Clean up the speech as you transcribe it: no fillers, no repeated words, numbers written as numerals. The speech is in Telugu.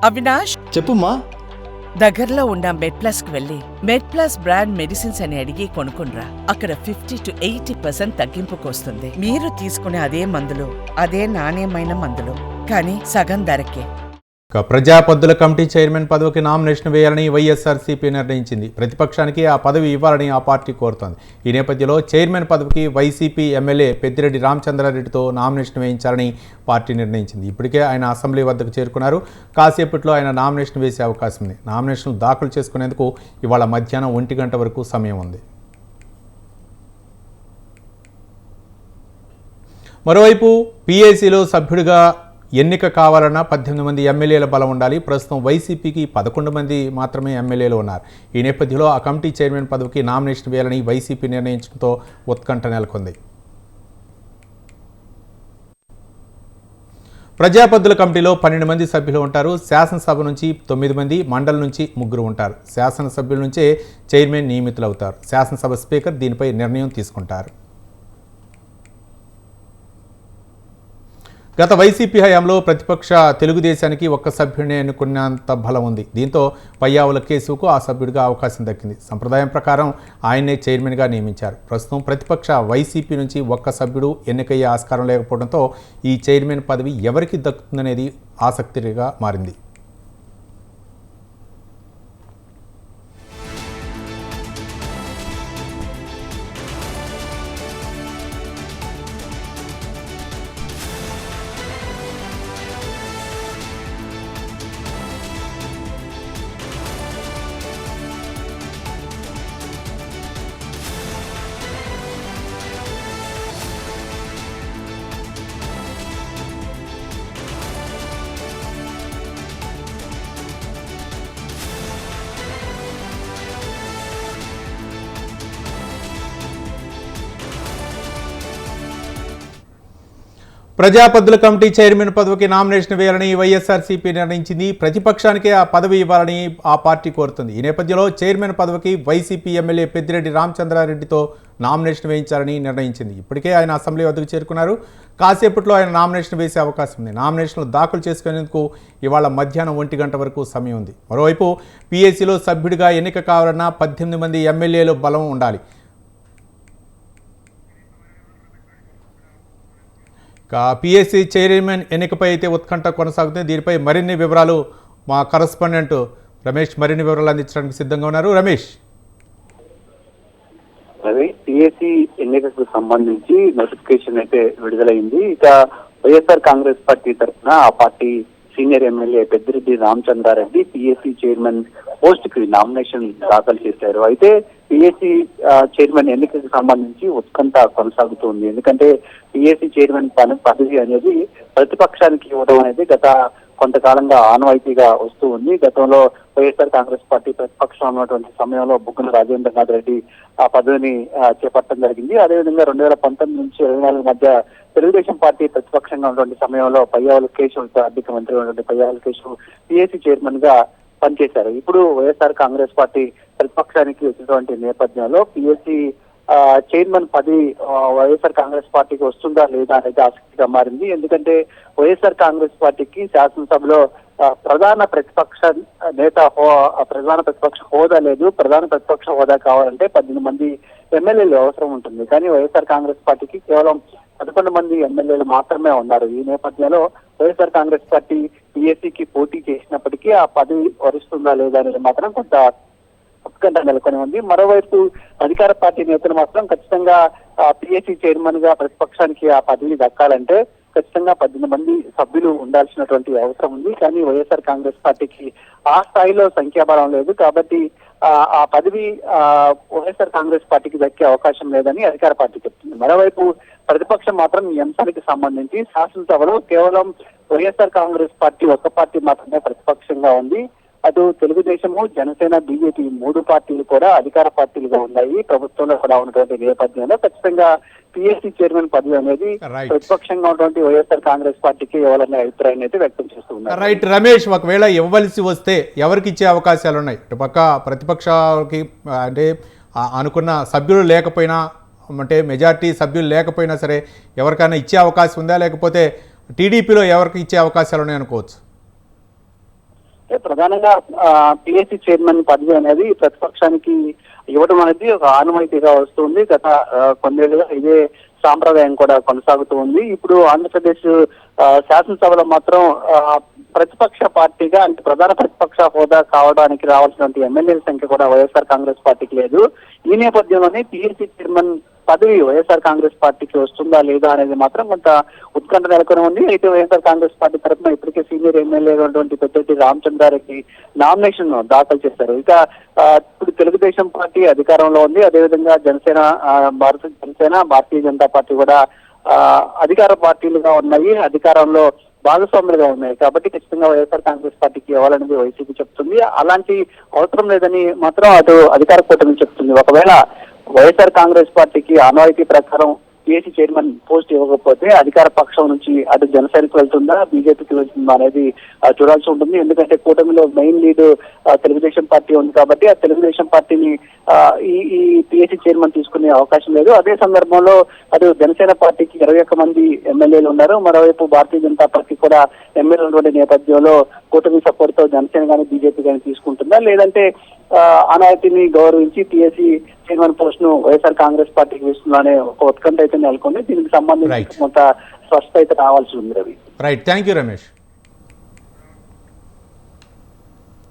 అవినాష్, చెప్పుమా. దగ్గరలో ఉన్న మెడ్ప్లస్ కు వెళ్ళి మెడ్ప్లస్ బ్రాండ్ మెడిసిన్స్ అని అడిగి కొనుక్కునరా. అక్కడ 50 to 80% తగ్గింపుకు వస్తుంది. మీరు తీసుకునే అదే మందులు, అదే నాణ్యమైన మందులు, కానీ సగం ధరకే. ప్రజాపద్దుల కమిటీ చైర్మన్ పదవికి నామినేషన్ వేయాలని వైఎస్ఆర్సీపీ నిర్ణయించింది. ప్రతిపక్షానికి ఆ పదవి ఇవ్వాలని ఆ పార్టీ కోరుతోంది. ఈ నేపథ్యంలో చైర్మన్ పదవికి వైసీపీ ఎమ్మెల్యే పెద్దిరెడ్డి రామచంద్రారెడ్డితో నామినేషన్ వేయించాలని పార్టీ నిర్ణయించింది. ఇప్పటికే ఆయన అసెంబ్లీ వద్దకు చేరుకున్నారు. కాసేపట్లో ఆయన నామినేషన్ వేసే అవకాశం ఉంది. నామినేషన్లు దాఖలు చేసుకునేందుకు ఇవాళ మధ్యాహ్నం 1 గంట వరకు సమయం ఉంది. మరోవైపు పీఏసీలో సభ్యుడిగా ఎన్నిక కావాలన్నా 18 మంది ఎమ్మెల్యేల బలం ఉండాలి. ప్రస్తుతం వైసీపీకి 11 మంది మాత్రమే ఎమ్మెల్యేలు ఉన్నారు. ఈ నేపథ్యంలో ఆ కమిటీ చైర్మన్ పదవికి నామినేషన్ వేయాలని వైసీపీ నిర్ణయించడంతో ఉత్కంఠ నెలకొంది. ప్రజాపద్దుల కమిటీలో 12 మంది సభ్యులు ఉంటారు. శాసనసభ నుంచి 9 మంది, మండలి నుంచి 3 ఉంటారు. శాసనసభ్యుల నుంచే చైర్మన్ నియమితులవుతారు. శాసనసభ స్పీకర్ దీనిపై నిర్ణయం తీసుకుంటారు. గత వైసీపీ హయాంలో ప్రతిపక్ష తెలుగుదేశానికి ఒక్క సభ్యుడిని ఎన్నుకున్నంత బలం ఉంది. దీంతో పయ్యావుల కేసుకు ఆ సభ్యుడిగా అవకాశం దక్కింది. సంప్రదాయం ప్రకారం ఆయన్నే చైర్మన్గా నియమించారు. ప్రస్తుతం ప్రతిపక్ష వైసీపీ నుంచి ఒక్క సభ్యుడు ఎన్నికయ్యే ఆస్కారం లేకపోవడంతో ఈ చైర్మన్ పదవి ఎవరికి దక్కుతుందనేది ఆసక్తిగా మారింది. ప్రజాపద్దుల కమిటీ చైర్మన్ పదవికి నామినేషన్ వేయాలని వైఎస్ఆర్సీపీ నిర్ణయించింది. ప్రతిపక్షానికే ఆ పదవి ఇవ్వాలని ఆ పార్టీ కోరుతుంది. ఈ నేపథ్యంలో చైర్మన్ పదవికి వైసీపీ ఎమ్మెల్యే పెద్దిరెడ్డి రామచంద్రారెడ్డితో నామినేషన్ వేయించాలని నిర్ణయించింది. ఇప్పటికే ఆయన అసెంబ్లీ వద్దకు చేరుకున్నారు. కాసేపట్లో ఆయన నామినేషన్ వేసే అవకాశం ఉంది. నామినేషన్లు దాఖలు చేసుకునేందుకు ఇవాళ మధ్యాహ్నం 1 గంట వరకు సమయం ఉంది. మరోవైపు పీఏసీలో సభ్యుడిగా ఎన్నిక కావాలన్నా 18 మంది ఎమ్మెల్యేలు బలం ఉండాలి. పీఏసీ చైర్మన్ ఎన్నికపై అయితే ఉత్కంఠ కొనసాగుతుంది. దీనిపై మరిన్ని వివరాలు మా కరస్పాండెంట్ రమేష్ మరిన్ని వివరాలు అందించడానికి సిద్ధంగా ఉన్నారు. రమేష్, పీఏసీ ఎన్నికకు సంబంధించి నోటిఫికేషన్ అయితే విడుదలైంది. ఇక వైఎస్ఆర్ కాంగ్రెస్ పార్టీ తరఫున ఆ party senior MLA Peddireddy Ramachandrareddy PAC chairman post కి నామినేషన్ దాఖలు చేశారు. అయితే పీఏసీ చైర్మన్ ఎన్నికకు సంబంధించి ఉత్కంఠ కొనసాగుతుంది. ఎందుకంటే పీఏసీ చైర్మన్ పదవి అనేది ప్రతిపక్షానికి ఇవ్వడం అనేది గత కొంతకాలంగా ఆనవాయితీగా వస్తూ ఉంది. గతంలో వైఎస్ఆర్ కాంగ్రెస్ పార్టీ ప్రతిపక్షం ఉన్నటువంటి సమయంలో బుగ్గన రాజేంద్రనాథ్ రెడ్డి ఆ పదవిని చేపట్టడం జరిగింది. అదేవిధంగా 2019 నుంచి 2024 మధ్య తెలుగుదేశం పార్టీ ప్రతిపక్షంగా ఉన్నటువంటి సమయంలో పయ్యావుల కేశవ్ ఆర్థిక మంత్రి ఉన్నటువంటి పయ్యావుల కేశవ్ పీఏసీ చైర్మన్ గా పనిచేశారు. ఇప్పుడు వైఎస్ఆర్ కాంగ్రెస్ పార్టీ ప్రతిపక్షానికి వచ్చినటువంటి నేపథ్యంలో పీఏసీ చైర్మన్ పదవి వైఎస్ఆర్ కాంగ్రెస్ పార్టీకి వస్తుందా లేదా అనేది ఆసక్తిగా మారింది. ఎందుకంటే వైఎస్ఆర్ కాంగ్రెస్ పార్టీకి శాసనసభలో ప్రధాన ప్రతిపక్ష నేత ప్రధాన ప్రతిపక్ష హోదా లేదు. ప్రధాన ప్రతిపక్ష హోదా కావాలంటే 18 మంది ఎమ్మెల్యేలు అవసరం ఉంటుంది. కానీ వైఎస్ఆర్ కాంగ్రెస్ పార్టీకి కేవలం 11 మంది ఎమ్మెల్యేలు మాత్రమే ఉన్నారు. ఈ నేపథ్యంలో వైఎస్ఆర్ కాంగ్రెస్ పార్టీ పీఏసీకి పోటీ చేసినప్పటికీ ఆ పదవి వరిస్తుందా లేదా అనేది మాత్రం కొంత ఉత్కంఠ నెలకొని ఉంది. మరోవైపు అధికార పార్టీ నేతలు మాత్రం ఖచ్చితంగా పీఏసీ చైర్మన్ గా ప్రతిపక్షానికి ఆ పదవి దక్కాలంటే ఖచ్చితంగా 18 మంది సభ్యులు ఉండాల్సినటువంటి అవసరం ఉంది. కానీ వైఎస్ఆర్ కాంగ్రెస్ పార్టీకి ఆ స్థాయిలో సంఖ్యాబలం లేదు. కాబట్టి ఆ పదవి వైఎస్ఆర్ కాంగ్రెస్ పార్టీకి దక్కే అవకాశం లేదని అధికార పార్టీ చెప్తుంది. మరోవైపు ప్రతిపక్షం మాత్రం ఈ అంశానికి సంబంధించి శాసనసభలో కేవలం వైఎస్ఆర్ కాంగ్రెస్ పార్టీ ఒక్క పార్టీ మాత్రమే ప్రతిపక్షంగా ఉంది. అటు తెలుగుదేశము, జనసేన, బీజేపీ 3 పార్టీలు కూడా అధికార పార్టీలుగా ఉన్నాయి. ప్రభుత్వంలో కూడా ఉన్నటువంటి నేపథ్యంలో ఖచ్చితంగా పీఏసీ చైర్మన్ పదవి అనేది ప్రతిపక్షంగా ఉన్నటువంటి వైఎస్ఆర్ కాంగ్రెస్ పార్టీకి ఇవ్వాలనే అభిప్రాయాన్ని అయితే వ్యక్తం చేస్తున్నారు. రైట్ రమేష్, ఒకవేళ ఇవ్వవలసి వస్తే ఎవరికి ఇచ్చే అవకాశాలు ఉన్నాయి? పక్క ప్రతిపక్షాలకి అంటే అనుకున్న సభ్యులు లేకపోయినా, అంటే మెజార్టీ సభ్యులు లేకపోయినా సరే ఎవరికైనా ఇచ్చే అవకాశం ఉందా, లేకపోతే టీడీపీలో ఎవరికి ఇచ్చే అవకాశాలు ఉన్నాయి అనుకోవచ్చు? ప్రధానంగా పిఎస్సి చైర్మన్ పదవి అనేది ప్రతిపక్షానికి ఇవ్వడం అనేది ఒక ఆనవాయితీగా వస్తుంది. గత కొన్నేళ్లుగా ఇదే సాంప్రదాయం కూడా కొనసాగుతూ ఉంది. ఇప్పుడు ఆంధ్రప్రదేశ్ శాసనసభలో మాత్రం ప్రతిపక్ష పార్టీగా అంటే ప్రధాన ప్రతిపక్ష హోదా కావడానికి రావాల్సినటువంటి ఎమ్మెల్యేల సంఖ్య కూడా వైఎస్ఆర్ కాంగ్రెస్ పార్టీకి లేదు. ఈ నేపథ్యంలోనే పిఎస్సి చైర్మన్ పదవి వైఎస్ఆర్ కాంగ్రెస్ పార్టీకి వస్తుందా లేదా అనేది మాత్రం కొంత ఉత్కంఠ నెలకొని ఉంది. అయితే వైఎస్ఆర్ కాంగ్రెస్ పార్టీ తరఫున ఇప్పటికే సీనియర్ ఎమ్మెల్యే ఉన్నటువంటి పెద్దిరెడ్డి రామచంద్రారెడ్డి నామినేషన్ దాఖలు చేశారు. ఇక ఇప్పుడు తెలుగుదేశం పార్టీ అధికారంలో ఉంది. అదేవిధంగా భారతీయ జనతా పార్టీ కూడా అధికార పార్టీలుగా ఉన్నాయి, అధికారంలో భాగస్వాములుగా ఉన్నాయి. కాబట్టి ఖచ్చితంగా వైఎస్ఆర్ కాంగ్రెస్ పార్టీకి ఇవ్వాలనేది వైసీపీ చెప్తుంది. అలాంటి అవసరం లేదని మాత్రం అటు అధికార కూటమి చెప్తుంది. ఒకవేళ వైఎస్ఆర్ కాంగ్రెస్ పార్టీకి ఆనవాయితీ ప్రకారం పిఎస్సి చైర్మన్ పోస్ట్ ఇవ్వకపోతే అధికార పక్షం నుంచి అటు జనసేనకు వెళ్తుందా, బీజేపీకి వెళ్తుందా అనేది చూడాల్సి ఉంటుంది. ఎందుకంటే కూటమిలో మెయిన్ లీడ్ తెలుగుదేశం పార్టీ ఉంది కాబట్టి ఆ తెలుగుదేశం పార్టీని ఈ పిఎస్సి చైర్మన్ తీసుకునే అవకాశం లేదు. అదే సందర్భంలో అటు జనసేన పార్టీకి 21 మంది ఎమ్మెల్యేలు ఉన్నారు. మరోవైపు భారతీయ జనతా పార్టీ కూడా ఎమ్మెల్యేలు ఉన్నటువంటి నేపథ్యంలో కూటమి సపోర్ట్ తో జనసేన కానీ బీజేపీ కానీ తీసుకుంటుందా, లేదంటే ఆనవాయితీని గౌరవించి పిఎస్సి చైర్మన్ పోస్ట్ ను వైఎస్ఆర్ కాంగ్రెస్ పార్టీకి ఇస్తుందా అనే ఒక ఉత్కంఠ అయితే నెలకొంది. దీనికి సంబంధించి కొంత స్పష్టత అయితే రావాల్సి ఉంది. Ravi, right, thank you Ramesh.